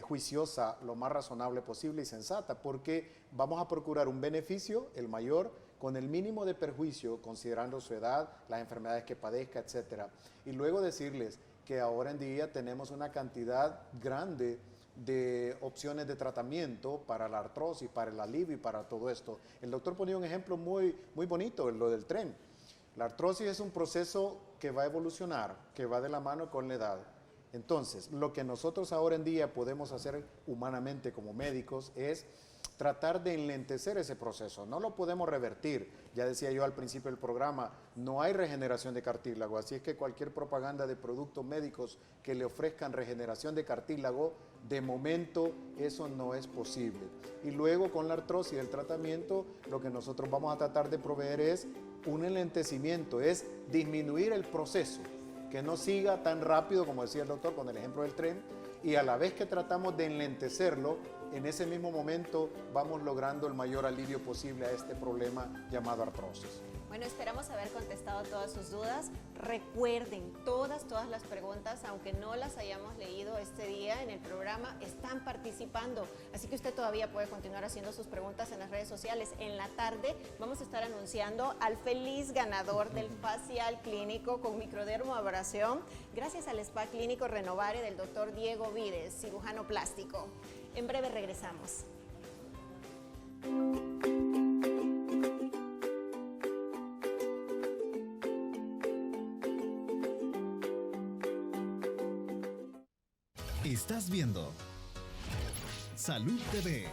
juiciosa, lo más razonable posible y sensata, porque vamos a procurar un beneficio, el mayor, con el mínimo de perjuicio, considerando su edad, las enfermedades que padezca, etc. Y luego decirles que ahora en día tenemos una cantidad grande de opciones de tratamiento para la artrosis, para el alivio y para todo esto. El doctor ponía un ejemplo muy bonito, lo del tren. La artrosis es un proceso que va a evolucionar, que va de la mano con la edad. Entonces, lo que nosotros ahora en día podemos hacer humanamente como médicos es tratar de enlentecer ese proceso. No lo podemos revertir. Ya decía yo al principio del programa, no hay regeneración de cartílago, así es que cualquier propaganda de productos médicos que le ofrezcan regeneración de cartílago, de momento eso no es posible. Y luego con la artrosis, el tratamiento, lo que nosotros vamos a tratar de proveer es un enlentecimiento, es disminuir el proceso, que no siga tan rápido como decía el doctor con el ejemplo del tren, y a la vez que tratamos de enlentecerlo, en ese mismo momento vamos logrando el mayor alivio posible a este problema llamado artrosis. Bueno, esperamos haber contestado todas sus dudas. Recuerden, todas las preguntas, aunque no las hayamos leído este día en el programa, están participando. Así que usted todavía puede continuar haciendo sus preguntas en las redes sociales. En la tarde vamos a estar anunciando al feliz ganador del facial clínico con microdermoabrasión, gracias al Spa Clínico Renovare del doctor Diego Vides, cirujano plástico. En breve regresamos. Estás viendo Salud TV.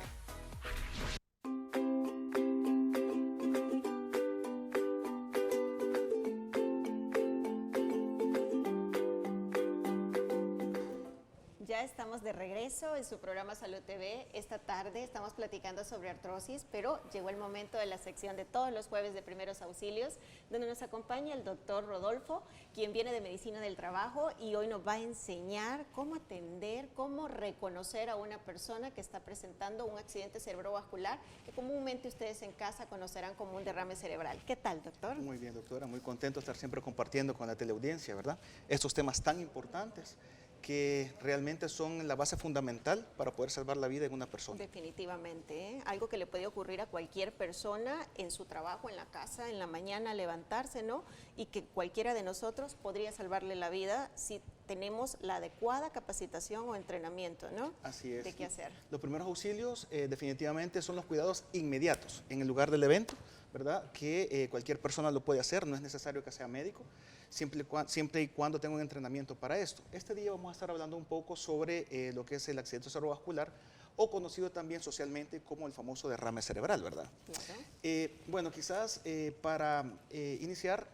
Ya estamos de regreso en su programa Salud TV. Esta tarde estamos platicando sobre artrosis, pero llegó el momento de la sección de todos los jueves de primeros auxilios, donde nos acompaña el doctor Rodolfo, quien viene de Medicina del Trabajo y hoy nos va a enseñar cómo atender, cómo reconocer a una persona que está presentando un accidente cerebrovascular, que comúnmente ustedes en casa conocerán como un derrame cerebral. ¿Qué tal, doctor? Muy bien, doctora, muy contento de estar siempre compartiendo con la teleaudiencia, ¿verdad? Estos temas tan importantes que realmente son la base fundamental para poder salvar la vida de una persona. Definitivamente, ¿eh? Algo que le puede ocurrir a cualquier persona en su trabajo, en la casa, en la mañana levantarse, ¿no? Y que cualquiera de nosotros podría salvarle la vida si tenemos la adecuada capacitación o entrenamiento, ¿no? Así es. ¿De qué hacer? Los primeros auxilios definitivamente son los cuidados inmediatos en el lugar del evento, ¿verdad? Que cualquier persona lo puede hacer, no es necesario que sea médico, siempre y cuando tenga un entrenamiento para esto. Este día vamos a estar hablando un poco sobre lo que es el accidente cerebrovascular, o conocido también socialmente como el famoso derrame cerebral, ¿verdad? Claro. Bueno, quizás para iniciar,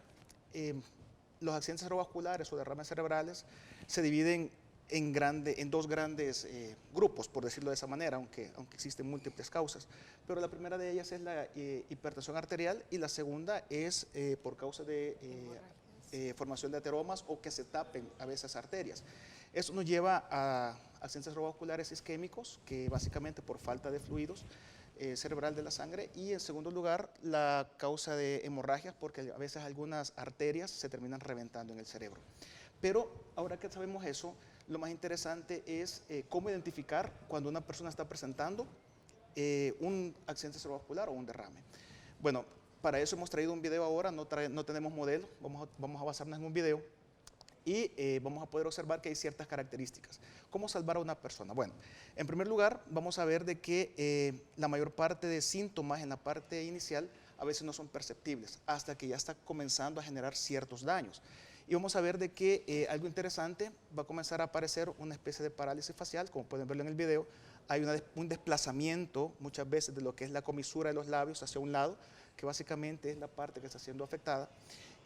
los accidentes cerebrovasculares o derrames cerebrales se dividen en dos grandes grupos, por decirlo de esa manera, aunque existen múltiples causas. Pero la primera de ellas es la hipertensión arterial y la segunda es por causa de formación de ateromas o que se tapen a veces arterias. Eso nos lleva a accidentes cerebrovasculares isquémicos, que básicamente por falta de fluidos cerebral de la sangre, y en segundo lugar la causa de hemorragias, porque a veces algunas arterias se terminan reventando en el cerebro. Pero ahora que sabemos eso, lo más interesante es cómo identificar cuando una persona está presentando un accidente cerebrovascular o un derrame. Bueno, para eso hemos traído un video ahora, no tenemos modelo, vamos a basarnos en un video y vamos a poder observar que hay ciertas características. ¿Cómo salvar a una persona? Bueno, en primer lugar, vamos a ver de que la mayor parte de síntomas en la parte inicial a veces no son perceptibles, hasta que ya está comenzando a generar ciertos daños. Y vamos a ver de que algo interesante, va a comenzar a aparecer una especie de parálisis facial, como pueden verlo en el video. Hay un desplazamiento muchas veces de lo que es la comisura de los labios hacia un lado, que básicamente es la parte que está siendo afectada.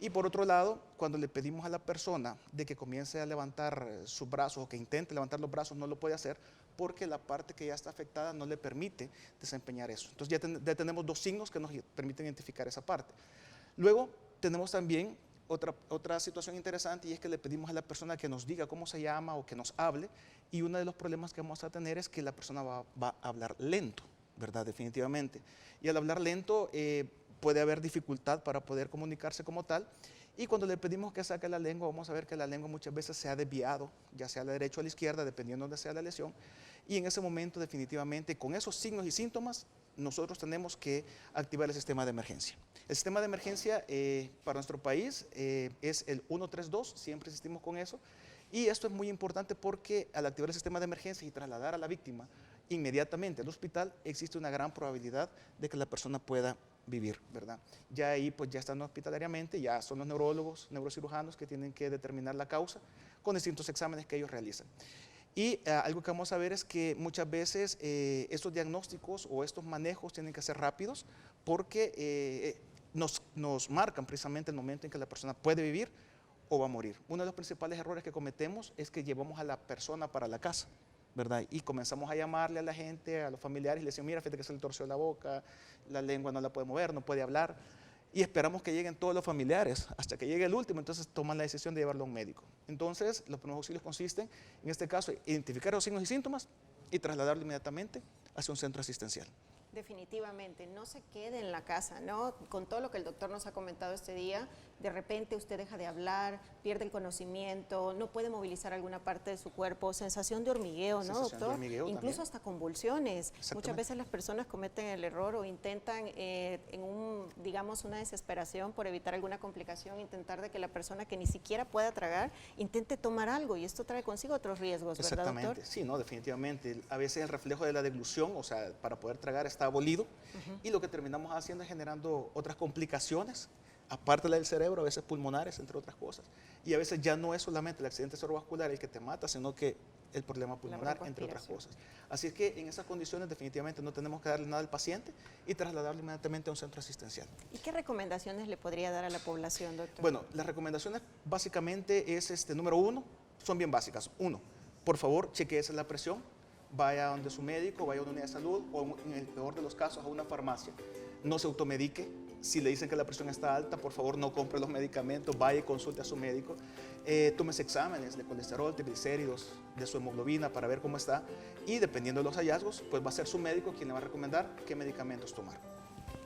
Y por otro lado, cuando le pedimos a la persona de que comience a levantar sus brazos o que intente levantar los brazos, no lo puede hacer porque la parte que ya está afectada no le permite desempeñar eso. Entonces ya tenemos dos signos que nos permiten identificar esa parte. Luego tenemos también otra situación interesante, y es que le pedimos a la persona que nos diga cómo se llama o que nos hable, y uno de los problemas que vamos a tener es que la persona va a hablar lento, ¿verdad? Definitivamente. Y al hablar lento puede haber dificultad para poder comunicarse como tal, y cuando le pedimos que saque la lengua, vamos a ver que la lengua muchas veces se ha desviado, ya sea a la derecha o a la izquierda, dependiendo de dónde sea la lesión, y en ese momento definitivamente con esos signos y síntomas nosotros tenemos que activar el sistema de emergencia. El sistema de emergencia para nuestro país es el 132, siempre insistimos con eso, y esto es muy importante porque al activar el sistema de emergencia y trasladar a la víctima inmediatamente al hospital, existe una gran probabilidad de que la persona pueda vivir, ¿verdad? Ya ahí pues ya están hospitalariamente, ya son los neurólogos, neurocirujanos que tienen que determinar la causa con distintos exámenes que ellos realizan. Y algo que vamos a ver es que muchas veces estos diagnósticos o estos manejos tienen que ser rápidos porque nos marcan precisamente el momento en que la persona puede vivir o va a morir. Uno de los principales errores que cometemos es que llevamos a la persona para la casa, ¿verdad? Y comenzamos a llamarle a la gente, a los familiares, y le decimos, mira, fíjate que se le torció la boca, la lengua no la puede mover, no puede hablar, y esperamos que lleguen todos los familiares, hasta que llegue el último, entonces toman la decisión de llevarlo a un médico. Entonces, los primeros auxilios consisten, en este caso, en identificar los signos y síntomas y trasladarlo inmediatamente hacia un centro asistencial. Definitivamente, no se quede en la casa, ¿no? Con todo lo que el doctor nos ha comentado este día, de repente usted deja de hablar, pierde el conocimiento, no puede movilizar alguna parte de su cuerpo, sensación de hormigueo, ¿no, doctor? Incluso también. Hasta convulsiones. Muchas veces las personas cometen el error o intentan digamos, una desesperación por evitar alguna complicación, intentar de que la persona que ni siquiera pueda tragar intente tomar algo, y esto trae consigo otros riesgos, ¿verdad, doctor? Exactamente, sí, no, definitivamente. A veces el reflejo de la deglución, o sea, para poder tragar está abolido, y lo que terminamos haciendo es generando otras complicaciones, aparte de la del cerebro, a veces pulmonares, entre otras cosas. Y a veces ya no es solamente el accidente cerebrovascular el que te mata, sino que el problema pulmonar, entre otras cosas. Así es que en esas condiciones definitivamente no tenemos que darle nada al paciente y trasladarlo inmediatamente a un centro asistencial. ¿Y qué recomendaciones le podría dar a la población, doctor? Bueno, las recomendaciones básicamente es, número uno, son bien básicas. Uno, por favor, chequeese la presión, vaya a donde su médico, vaya a una unidad de salud o en el peor de los casos a una farmacia. No se automedique. Si le dicen que la presión está alta, por favor no compre los medicamentos, vaya y consulte a su médico. Tómese exámenes de colesterol, triglicéridos, de su hemoglobina para ver cómo está, y dependiendo de los hallazgos, pues va a ser su médico quien le va a recomendar qué medicamentos tomar.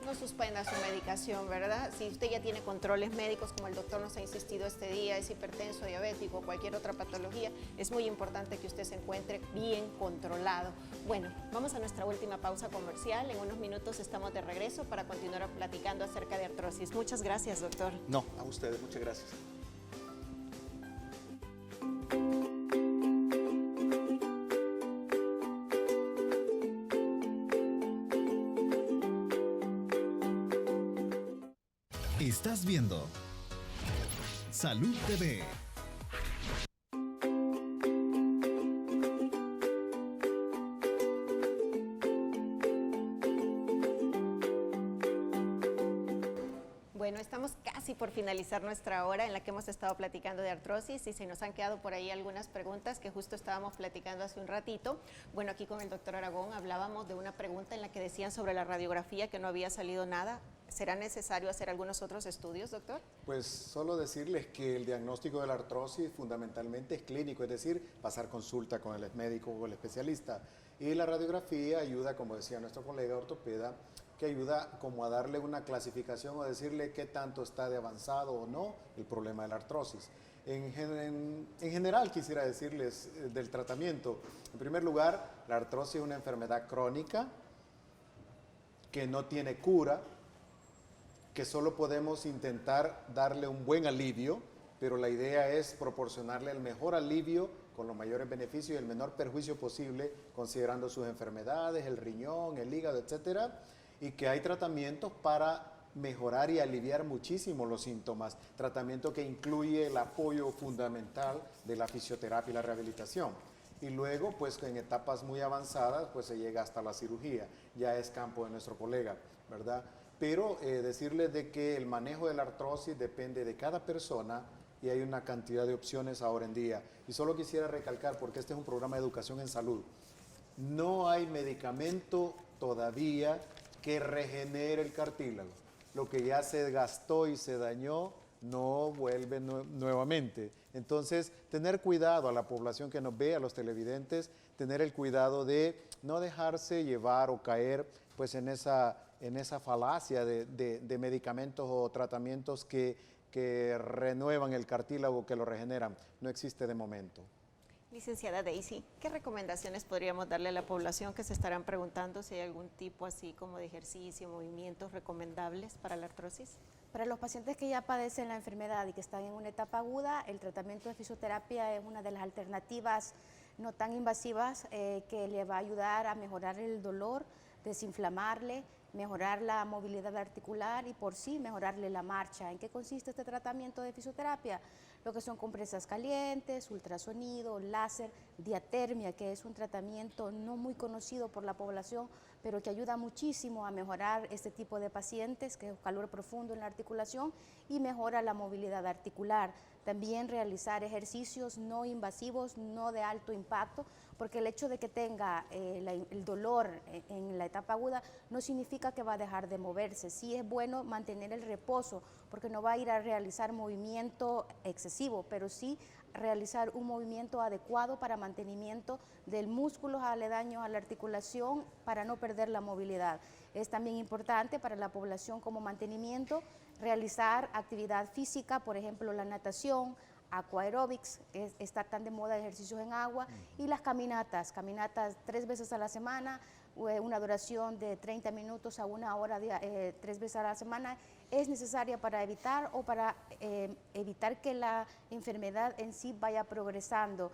No suspenda su medicación, ¿verdad? Si usted ya tiene controles médicos, como el doctor nos ha insistido este día, es hipertenso, diabético o cualquier otra patología, es muy importante que usted se encuentre bien controlado. Bueno, vamos a nuestra última pausa comercial. En unos minutos estamos de regreso para continuar platicando acerca de artrosis. Muchas gracias, doctor. No, a ustedes, muchas gracias. Estás viendo Salud TV. Bueno, estamos casi por finalizar nuestra hora en la que hemos estado platicando de artrosis y se nos han quedado por ahí algunas preguntas que justo estábamos platicando hace un ratito. Bueno, aquí con el doctor Aragón hablábamos de una pregunta en la que decían sobre la radiografía que no había salido nada. ¿Será necesario hacer algunos otros estudios, doctor? Pues solo decirles que el diagnóstico de la artrosis fundamentalmente es clínico, es decir, pasar consulta con el médico o el especialista. Y la radiografía ayuda, como decía nuestro colega ortopeda, que ayuda como a darle una clasificación o decirle qué tanto está de avanzado o no el problema de la artrosis. En general quisiera decirles del tratamiento. En primer lugar, la artrosis es una enfermedad crónica que no tiene cura, que solo podemos intentar darle un buen alivio, pero la idea es proporcionarle el mejor alivio con los mayores beneficios y el menor perjuicio posible, considerando sus enfermedades, el riñón, el hígado, etcétera, y que hay tratamientos para mejorar y aliviar muchísimo los síntomas, tratamiento que incluye el apoyo fundamental de la fisioterapia y la rehabilitación. Y luego, pues en etapas muy avanzadas, pues se llega hasta la cirugía, ya es campo de nuestro colega, ¿verdad? Pero decirles de que el manejo de la artrosis depende de cada persona y hay una cantidad de opciones ahora en día. Y solo quisiera recalcar, porque este es un programa de educación en salud, no hay medicamento todavía que regenere el cartílago. Lo que ya se gastó y se dañó no vuelve nuevamente. Entonces, tener cuidado a la población que nos ve, a los televidentes, tener el cuidado de no dejarse llevar o caer pues en esa falacia de medicamentos o tratamientos que renuevan el cartílago, que lo regeneran. No existe de momento. Licenciada Daisy, ¿qué recomendaciones podríamos darle a la población que se estarán preguntando si hay algún tipo así como de ejercicio, movimientos recomendables para la artrosis? Para los pacientes que ya padecen la enfermedad y que están en una etapa aguda, el tratamiento de fisioterapia es una de las alternativas no tan invasivas que le va a ayudar a mejorar el dolor, desinflamarle, mejorar la movilidad articular y por sí mejorarle la marcha. ¿En qué consiste este tratamiento de fisioterapia? Lo que son compresas calientes, ultrasonido, láser, diatermia, que es un tratamiento no muy conocido por la población, pero que ayuda muchísimo a mejorar este tipo de pacientes, que es calor profundo en la articulación y mejora la movilidad articular. También realizar ejercicios no invasivos, no de alto impacto, porque el hecho de que tenga el dolor en la etapa aguda no significa que va a dejar de moverse. Sí es bueno mantener el reposo, porque no va a ir a realizar movimiento excesivo, pero sí realizar un movimiento adecuado para mantenimiento del músculo aledaños a la articulación para no perder la movilidad. Es también importante para la población como mantenimiento realizar actividad física, por ejemplo la natación, aquaerobics, que está tan de moda, ejercicios en agua, y las caminatas 3 veces a la semana, una duración de 30 minutos a 1 hora 3 veces a la semana, es necesaria para evitar evitar que la enfermedad en sí vaya progresando.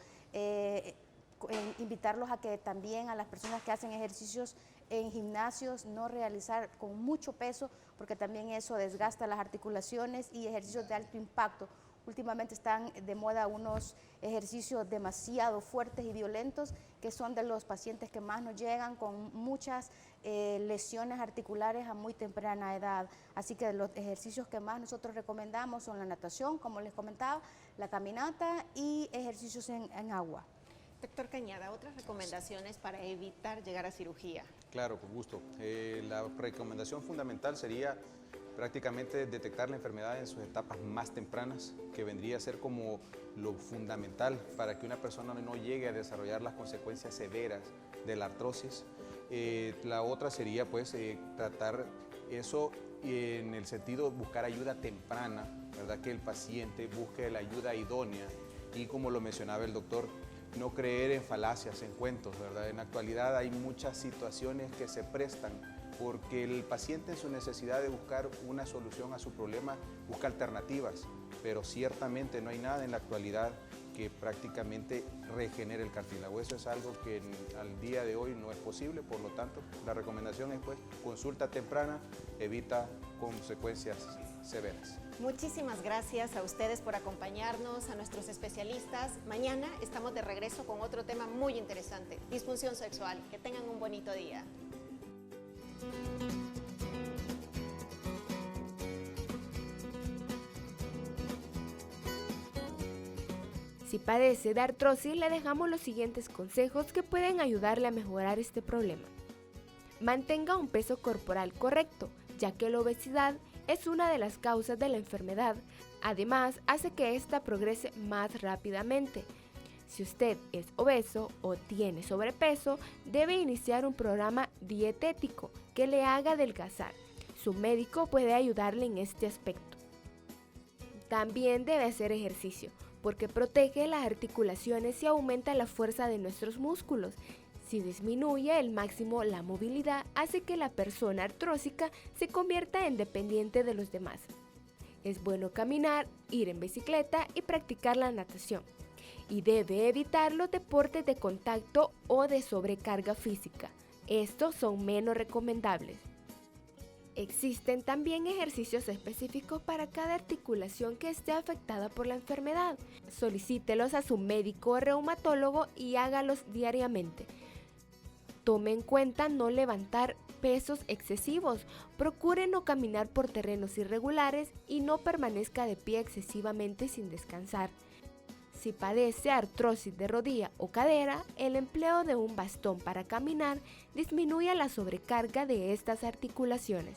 Invitarlos a que también a las personas que hacen ejercicios en gimnasios no realizar con mucho peso, porque también eso desgasta las articulaciones, y ejercicios de alto impacto. Últimamente están de moda unos ejercicios demasiado fuertes y violentos, que son de los pacientes que más nos llegan con muchas lesiones articulares a muy temprana edad. Así que los ejercicios que más nosotros recomendamos son la natación, como les comentaba, la caminata y ejercicios en agua. Doctor Cañada, ¿otras recomendaciones para evitar llegar a cirugía? Claro, con gusto. La recomendación fundamental sería prácticamente detectar la enfermedad en sus etapas más tempranas, que vendría a ser como lo fundamental para que una persona no llegue a desarrollar las consecuencias severas de la artrosis. La otra sería pues tratar eso en el sentido de buscar ayuda temprana, ¿verdad? Que el paciente busque la ayuda idónea y, como lo mencionaba el doctor, no creer en falacias, en cuentos, ¿verdad? En la actualidad hay muchas situaciones que se prestan porque el paciente en su necesidad de buscar una solución a su problema busca alternativas, pero ciertamente no hay nada en la actualidad que prácticamente regenere el cartílago. Eso es algo que al día de hoy no es posible, por lo tanto, la recomendación es pues consulta temprana, evita consecuencias severas. Muchísimas gracias a ustedes por acompañarnos, a nuestros especialistas. Mañana estamos de regreso con otro tema muy interesante, disfunción sexual. Que tengan un bonito día. Si padece de artrosis, le dejamos los siguientes consejos que pueden ayudarle a mejorar este problema. Mantenga un peso corporal correcto, ya que la obesidad es una de las causas de la enfermedad. Además, hace que ésta progrese más rápidamente. Si usted es obeso o tiene sobrepeso, debe iniciar un programa dietético que le haga adelgazar. Su médico puede ayudarle en este aspecto. También debe hacer ejercicio, porque protege las articulaciones y aumenta la fuerza de nuestros músculos. Si disminuye el máximo la movilidad, hace que la persona artrósica se convierta en dependiente de los demás. Es bueno caminar, ir en bicicleta y practicar la natación. Y debe evitar los deportes de contacto o de sobrecarga física. Estos son menos recomendables. Existen también ejercicios específicos para cada articulación que esté afectada por la enfermedad. Solicítelos a su médico o reumatólogo y hágalos diariamente. Tome en cuenta no levantar pesos excesivos, procure no caminar por terrenos irregulares y no permanezca de pie excesivamente sin descansar. Si padece artrosis de rodilla o cadera, el empleo de un bastón para caminar disminuye la sobrecarga de estas articulaciones.